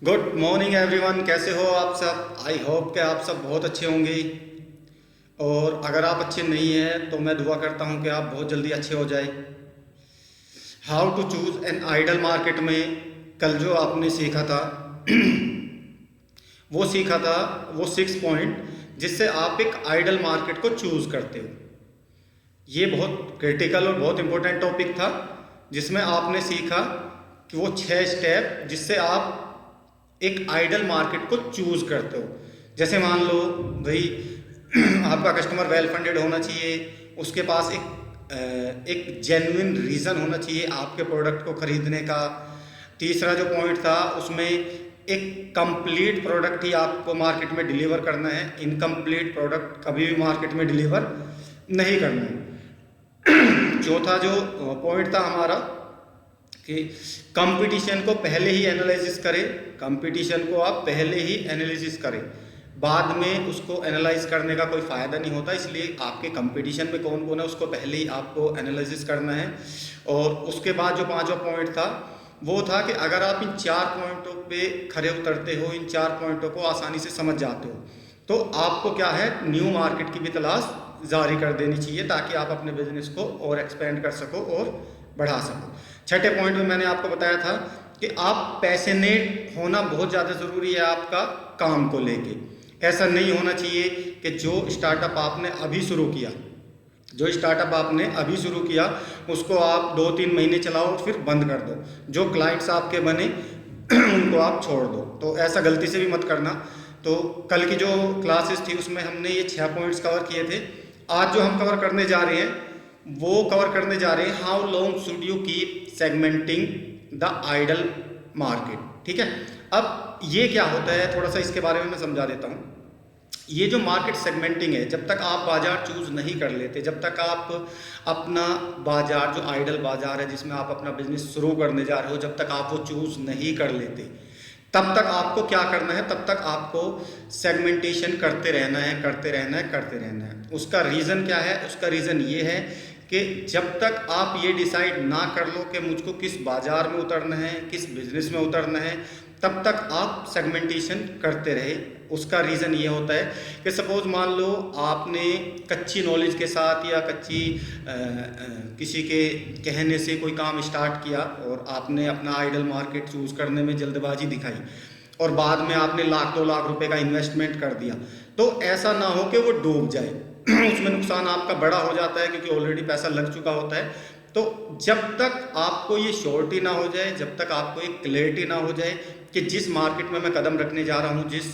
Good morning everyone, कैसे हो आप सब। आई होप कि आप सब बहुत अच्छे होंगे। और अगर आप अच्छे नहीं हैं तो मैं दुआ करता हूं कि आप बहुत जल्दी अच्छे हो जाए। How to choose an ideal market में कल जो आपने सीखा था वो सीखा था, वो 6 पॉइंट जिससे आप एक आइडल मार्केट को चूज करते हो। ये बहुत क्रिटिकल और बहुत इंपॉर्टेंट टॉपिक था जिसमें आपने सीखा कि वो 6 स्टेप जिससे आप एक आइडल मार्केट को चूज करते हो। जैसे मान लो भाई आपका कस्टमर वेल फंडेड होना चाहिए, उसके पास एक जेन्युइन रीज़न होना चाहिए आपके प्रोडक्ट को खरीदने का। तीसरा जो पॉइंट था उसमें एक कंप्लीट प्रोडक्ट ही आपको मार्केट में डिलीवर करना है, इनकम्प्लीट प्रोडक्ट कभी भी मार्केट में डिलीवर नहीं करना है। चौथा जो पॉइंट था हमारा कि कंपटीशन को पहले ही एनालिसिस करें। कंपटीशन को आप पहले ही एनालिसिस करें, बाद में उसको एनालाइज करने का कोई फ़ायदा नहीं होता। इसलिए आपके कंपटीशन में कौन कौन है उसको पहले ही आपको एनालिसिस करना है। और उसके बाद जो पांचवा पॉइंट था वो था कि अगर आप इन 4 पॉइंटों पे खरे उतरते हो, इन 4 पॉइंटों को आसानी से समझ जाते हो, तो आपको क्या है, न्यू मार्केट की भी तलाश जारी कर देनी चाहिए ताकि आप अपने बिजनेस को और एक्सपेंड कर सको और बढ़ा सको। छठे पॉइंट में मैंने आपको बताया था कि आप पैशनेट होना बहुत ज़्यादा ज़रूरी है आपका काम को लेके। ऐसा नहीं होना चाहिए कि जो स्टार्टअप आपने अभी शुरू किया, उसको आप 2-3 महीने चलाओ और फिर बंद कर दो। जो क्लाइंट्स आपके बने उनको आप छोड़ दो। तो ऐसा गलती से भी मत करना। तो कल की जो क्लासेस थी उसमें हमने ये 6 पॉइंट्स कवर किए थे। आज जो हम कवर करने जा रहे हैं how long should you keep segmenting the ideal market. ठीक है, अब ये क्या होता है थोड़ा सा इसके बारे में मैं समझा देता हूँ। ये जो मार्केट सेगमेंटिंग है, जब तक आप बाजार चूज नहीं कर लेते, जब तक आप अपना बाजार जो आइडल बाजार है जिसमें आप अपना बिजनेस शुरू करने जा रहे हो, जब तक आप वो चूज नहीं कर लेते, तब तक आपको क्या करना है, तब तक आपको सेगमेंटेशन करते रहना है। उसका रीज़न क्या है? उसका रीज़न ये है कि जब तक आप ये डिसाइड ना कर लो कि मुझको किस बाजार में उतरना है, किस बिजनेस में उतरना है, तब तक आप सेगमेंटेशन करते रहे। उसका रीज़न ये होता है कि सपोज मान लो आपने कच्ची नॉलेज के साथ या किसी के कहने से कोई काम स्टार्ट किया और आपने अपना आइडल मार्केट चूज़ करने में जल्दबाजी दिखाई और बाद में आपने 1-2 लाख रुपए का इन्वेस्टमेंट कर दिया। तो ऐसा ना हो कि वो डूब जाए उसमें नुकसान आपका बड़ा हो जाता है क्योंकि ऑलरेडी पैसा लग चुका होता है। तो जब तक आपको ये श्योरिटी ना हो जाए, जब तक आपको एक क्लैरिटी ना हो जाए कि जिस मार्केट में मैं कदम रखने जा रहा हूँ, जिस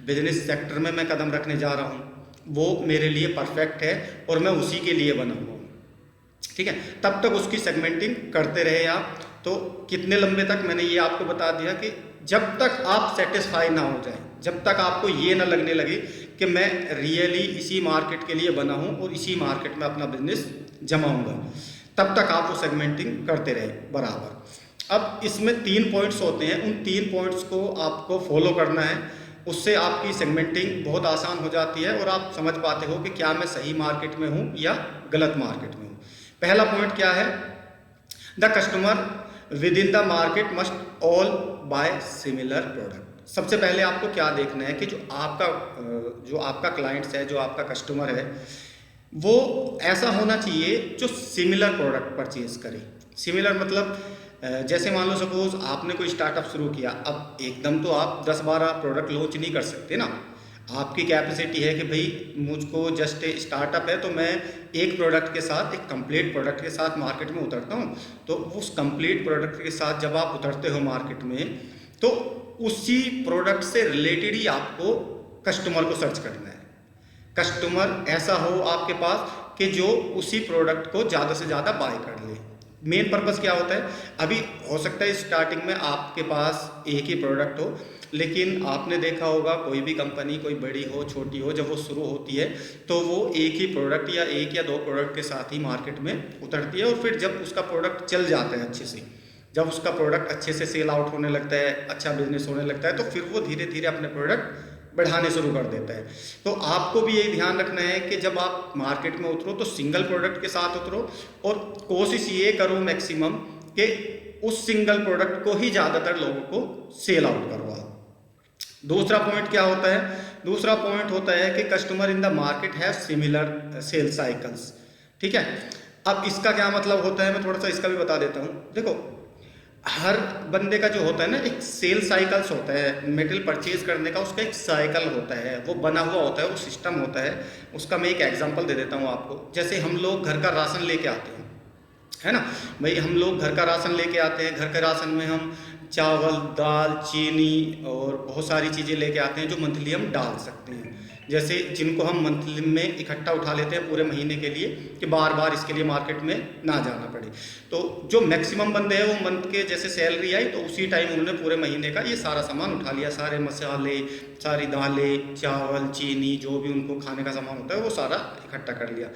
बिजनेस सेक्टर में मैं कदम रखने जा रहा हूँ, वो मेरे लिए परफेक्ट है और मैं उसी के लिए बना हुआ हूँ, ठीक है, तब तक उसकी सेगमेंटिंग करते रहे आप। तो कितने लंबे तक, मैंने ये आपको बता दिया कि जब तक आप सेटिस्फाई ना हो जाए, जब तक आपको ये ना लगने लगे कि मैं रियली इसी मार्केट के लिए बना हूँ और इसी मार्केट में अपना बिजनेस जमाऊंगा, तब तक आप वो सेगमेंटिंग करते रहे बराबर। अब इसमें 3 पॉइंट्स होते हैं, उन 3 पॉइंट्स को आपको फॉलो करना है। उससे आपकी सेगमेंटिंग बहुत आसान हो जाती है और आप समझ पाते हो कि क्या मैं सही मार्केट में हूँ या गलत मार्केट में हूँ। पहला पॉइंट क्या है? The customer within the market must all buy similar product. सबसे पहले आपको क्या देखना है कि जो आपका क्लाइंट्स है, जो आपका कस्टमर है, वो ऐसा होना चाहिए जो सिमिलर प्रोडक्ट परचेज करे। सिमिलर मतलब जैसे मान लो सपोज आपने कोई स्टार्टअप शुरू किया, अब एकदम तो आप 10-12 प्रोडक्ट लॉन्च नहीं कर सकते ना। आपकी कैपेसिटी है कि भाई मुझको जस्ट स्टार्टअप है तो मैं एक प्रोडक्ट के साथ, एक कंप्लीट प्रोडक्ट के साथ मार्केट में उतरता हूँ। तो उस कंप्लीट प्रोडक्ट के साथ जब आप उतरते हो मार्केट में, तो उसी प्रोडक्ट से रिलेटेड ही आपको कस्टमर को सर्च करना है। कस्टमर ऐसा हो आपके पास कि जो उसी प्रोडक्ट को ज़्यादा से ज़्यादा बाय कर ले। मेन पर्पस क्या होता है? अभी हो सकता है स्टार्टिंग में आपके पास एक ही प्रोडक्ट हो, लेकिन आपने देखा होगा कोई भी कंपनी, कोई बड़ी हो छोटी हो, जब वो शुरू होती है तो वो एक ही प्रोडक्ट या 1 या 2 प्रोडक्ट के साथ ही मार्केट में उतरती है। और फिर जब उसका प्रोडक्ट चल जाता है अच्छे से, जब उसका प्रोडक्ट अच्छे से सेल आउट होने लगता है, अच्छा बिजनेस होने लगता है, तो फिर वो धीरे धीरे अपने प्रोडक्ट बढ़ाने शुरू कर देता है। तो आपको भी यही ध्यान रखना है कि जब आप मार्केट में उतरो तो सिंगल प्रोडक्ट के साथ उतरो और कोशिश ये करो मैक्सिमम कि उस सिंगल प्रोडक्ट को ही ज़्यादातर लोगों को सेल आउट करवाओ। दूसरा पॉइंट क्या होता है? दूसरा पॉइंट होता है कि customer in the market have similar sale cycles. ठीक है, अब इसका क्या मतलब होता है, मैं थोड़ा सा इसका भी बता देता हूँ। देखो, हर बंदे का जो होता है ना, एक सेल साइकिल्स होता है, मटेरियल परचेज करने का उसका एक साइकिल होता है, वो बना हुआ होता है, वो सिस्टम होता है। उसका मैं एक एग्जांपल दे देता हूँ आपको। जैसे हम लोग घर का राशन लेके आते हैं, है ना भाई, हम लोग घर का राशन लेके आते हैं। घर के राशन में हम चावल, दाल, चीनी और बहुत सारी चीज़ें लेके आते हैं जो मंथली हम डाल सकते हैं। जैसे जिनको हम मंथली में इकट्ठा उठा लेते हैं पूरे महीने के लिए, कि बार बार इसके लिए मार्केट में ना जाना पड़े। तो जो मैक्सिमम बंदे हैं वो मंथ के जैसे सैलरी आई तो उसी टाइम उन्होंने पूरे महीने का ये सारा सामान उठा लिया, सारे मसाले, सारी दालें, चावल, चीनी, जो भी उनको खाने का सामान होता है वो सारा इकट्ठा कर लिया।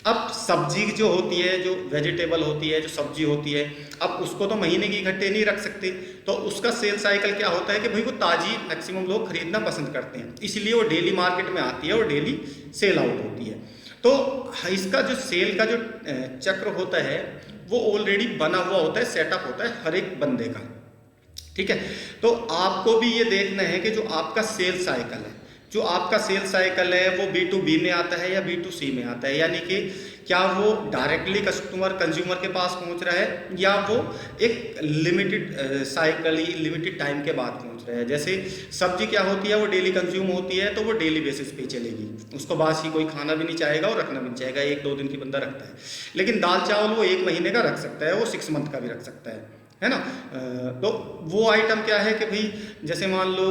अब सब्जी जो होती है, जो वेजिटेबल होती है, जो सब्जी होती है, अब उसको तो महीने की इकट्ठे नहीं रख सकते, तो उसका सेल साइकिल क्या होता है कि भाई वो ताज़ी मैक्सिमम लोग खरीदना पसंद करते हैं, इसलिए वो डेली मार्केट में आती है और डेली सेल आउट होती है। तो इसका जो सेल का जो चक्र होता है वो ऑलरेडी बना हुआ होता है, सेटअप होता है हर एक बंदे का। ठीक है, तो आपको भी ये देखना है कि जो आपका सेल साइकिल है, जो आपका सेल साइकिल है वो B2B में आता है या B2C में आता है, यानी कि क्या वो डायरेक्टली कस्टमर कंज्यूमर के पास पहुंच रहा है या वो एक लिमिटेड साइकिल, लिमिटेड टाइम के बाद पहुंच रहा है। जैसे सब्जी क्या होती है, वो डेली कंज्यूम होती है तो वो डेली बेसिस पे चलेगी, उसको बासी कोई खाना भी नहीं चाहेगा और रखना भी नहीं चाहेगा, 1-2 दिन की बंदा रखता है। लेकिन दाल चावल वो 1 महीने का रख सकता है, वो 6 मंथ का भी रख सकता है ना। तो वो आइटम क्या है कि भाई जैसे मान लो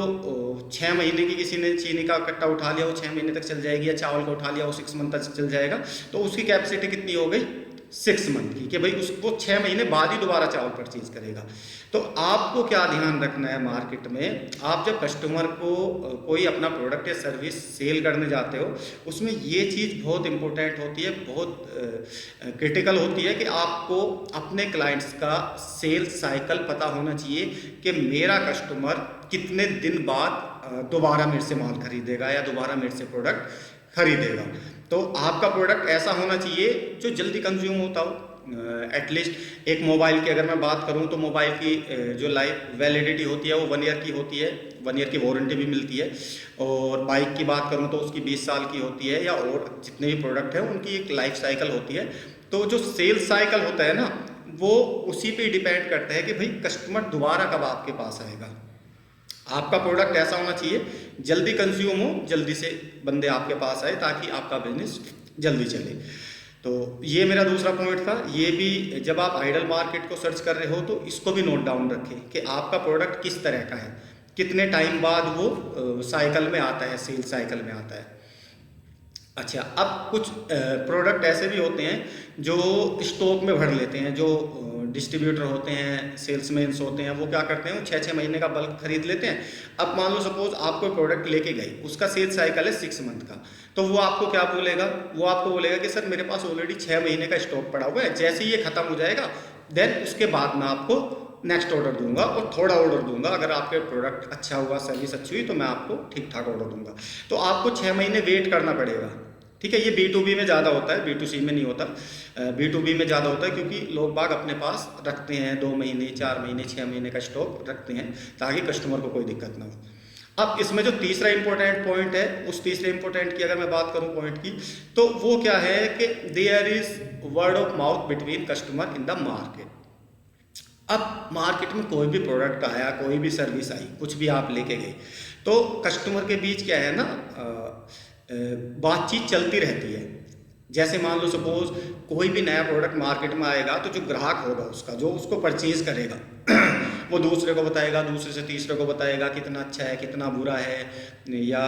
6 महीने की किसी ने चीनी का कट्टा उठा लिया, वो 6 महीने तक चल जाएगी, या चावल का उठा लिया वो 6 मंथ तक चल जाएगा, तो उसकी कैपेसिटी कितनी हो गई, 6 मंथ की, कि भाई उसको 6 महीने बाद ही दोबारा चावल परचेज करेगा। तो आपको क्या ध्यान रखना है मार्केट में, आप जब कस्टमर को कोई अपना प्रोडक्ट या सर्विस सेल करने जाते हो, उसमें ये चीज़ बहुत इंपॉर्टेंट होती है, बहुत क्रिटिकल होती है कि आपको अपने क्लाइंट्स का सेल साइकिल पता होना चाहिए कि मेरा कस्टमर कितने दिन बाद दोबारा मेरे से माल खरीदेगा या दोबारा मेरे से प्रोडक्ट खरीदेगा। तो आपका प्रोडक्ट ऐसा होना चाहिए जो जल्दी कंज्यूम होता हो। एटलीस्ट एक मोबाइल की अगर मैं बात करूं तो मोबाइल की जो लाइफ वैलिडिटी होती है वो 1 ईयर की होती है, 1 ईयर की वारंटी भी मिलती है। और बाइक की बात करूं तो उसकी 20 साल की होती है, या और जितने भी प्रोडक्ट हैं उनकी एक लाइफ साइकिल होती है। तो जो सेल साइकिल होता है ना, वो उसी पे डिपेंड करता है कि भाई कस्टमर दोबारा कब आपके पास आएगा। आपका प्रोडक्ट ऐसा होना चाहिए जल्दी कंज्यूम हो, जल्दी से बंदे आपके पास आए ताकि आपका बिजनेस जल्दी चले। तो ये मेरा दूसरा पॉइंट था। ये भी जब आप आइडल मार्केट को सर्च कर रहे हो तो इसको भी नोट डाउन रखें कि आपका प्रोडक्ट किस तरह का है, कितने टाइम बाद वो साइकिल में आता है, सेल साइकिल में आता है। अच्छा, अब कुछ प्रोडक्ट ऐसे भी होते हैं जो स्टॉक में भर लेते हैं, जो डिस्ट्रीब्यूटर होते हैं, सेल्समैन्स होते हैं, वो क्या करते हैं, वो 6-6 महीने का बल्क खरीद लेते हैं। अब मान लो सपोज आप कोई प्रोडक्ट लेके गए, उसका सेल साइकिल है 6 मंथ का, तो वो आपको क्या बोलेगा, वो आपको बोलेगा कि सर मेरे पास ऑलरेडी 6 महीने का स्टॉक पड़ा हुआ है, जैसे ही ये खत्म हो जाएगा देन उसके बाद मैं आपको नेक्स्ट ऑर्डर दूंगा और थोड़ा ऑर्डर दूंगा, अगर आपके प्रोडक्ट अच्छा हुआ, सर्विस अच्छी हुई तो मैं आपको ठीक ठाक ऑर्डर दूंगा। तो आपको 6 महीने वेट करना पड़ेगा। ठीक है, ये B2B में ज़्यादा होता है, B2C में नहीं होता। B2B में ज़्यादा होता है क्योंकि लोग बाग अपने पास रखते हैं 2 महीने, 4 महीने, 6 महीने का स्टॉक रखते हैं ताकि कस्टमर को कोई दिक्कत ना हो। अब इसमें जो तीसरा इंपॉर्टेंट पॉइंट है, उस तीसरे इंपॉर्टेंट की अगर मैं बात करूं पॉइंट की, तो वो क्या है कि there is word of mouth between customer in the market. अब मार्केट में कोई भी प्रोडक्ट आया, कोई भी सर्विस आई, कुछ भी आप लेके गए, तो कस्टमर के बीच क्या है ना, बातचीत चलती रहती है। जैसे मान लो सपोज कोई भी नया प्रोडक्ट मार्केट में आएगा तो जो ग्राहक होगा उसका, जो उसको परचेज करेगा वो दूसरे को बताएगा, दूसरे से तीसरे को बताएगा कितना अच्छा है, कितना बुरा है, या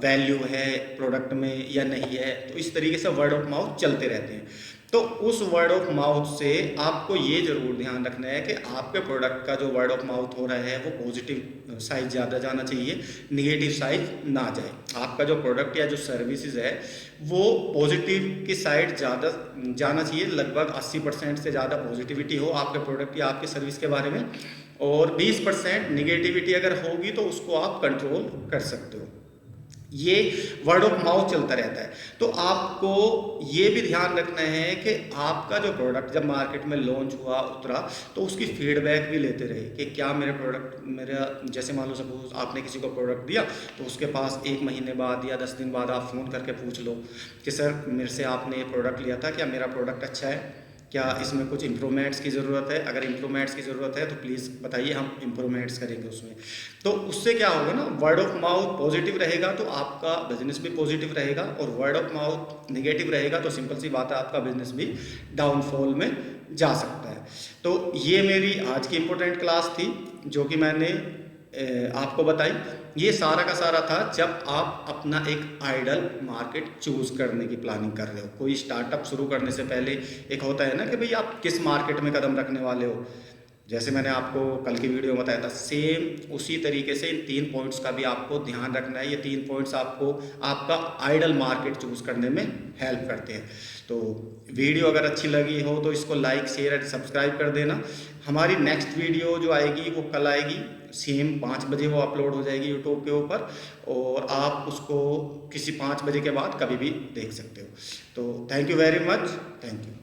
वैल्यू है प्रोडक्ट में या नहीं है। तो इस तरीके से वर्ड ऑफ माउथ चलते रहते हैं। तो उस वर्ड ऑफ माउथ से आपको ये ज़रूर ध्यान रखना है कि आपके प्रोडक्ट का जो वर्ड ऑफ माउथ हो रहा है वो पॉजिटिव साइड ज़्यादा जाना चाहिए, निगेटिव साइड ना जाए। आपका जो प्रोडक्ट या जो सर्विसेज है वो पॉजिटिव की साइड ज़्यादा जाना चाहिए, लगभग 80% से ज़्यादा पॉजिटिविटी हो आपके प्रोडक्ट या आपके सर्विस के बारे में, और 20% निगेटिविटी अगर होगी तो उसको आप कंट्रोल कर सकते हो। ये वर्ड ऑफ माउथ चलता रहता है। तो आपको ये भी ध्यान रखना है कि आपका जो प्रोडक्ट जब मार्केट में लॉन्च हुआ उतरा तो उसकी फीडबैक भी लेते रहे कि क्या मेरा जैसे मान लो सपोज आपने किसी को प्रोडक्ट दिया तो उसके पास 1 महीने बाद या 10 दिन बाद आप फ़ोन करके पूछ लो कि सर मेरे से आपने ये प्रोडक्ट लिया था, क्या मेरा प्रोडक्ट अच्छा है, क्या इसमें कुछ इम्प्रूवमेंट्स की ज़रूरत है, अगर इम्प्रूवमेंट्स की ज़रूरत है तो प्लीज़ बताइए, हम इम्प्रूवमेंट्स करेंगे उसमें। तो उससे क्या होगा ना, वर्ड ऑफ माउथ पॉजिटिव रहेगा तो आपका बिजनेस भी पॉजिटिव रहेगा, और वर्ड ऑफ माउथ नेगेटिव रहेगा तो सिंपल सी बात है आपका बिजनेस भी डाउनफॉल में जा सकता है। तो ये मेरी आज की इम्पोर्टेंट क्लास थी जो कि मैंने आपको बताई। ये सारा का सारा था जब आप अपना एक आइडल मार्केट चूज करने की प्लानिंग कर रहे हो। कोई स्टार्टअप शुरू करने से पहले एक होता है ना कि भाई आप किस मार्केट में कदम रखने वाले हो। जैसे मैंने आपको कल की वीडियो में बताया था, सेम उसी तरीके से इन 3 पॉइंट्स का भी आपको ध्यान रखना है। ये 3 पॉइंट्स आपको आपका आइडल मार्केट चूज करने में हेल्प करते हैं। तो वीडियो अगर अच्छी लगी हो तो इसको लाइक, शेयर एंड सब्सक्राइब कर देना। हमारी नेक्स्ट वीडियो जो आएगी वो कल आएगी, सेम 5 बजे वो अपलोड हो जाएगी यूट्यूब के ऊपर, और आप उसको किसी 5 बजे के बाद कभी भी देख सकते हो। तो thank you very much, thank you.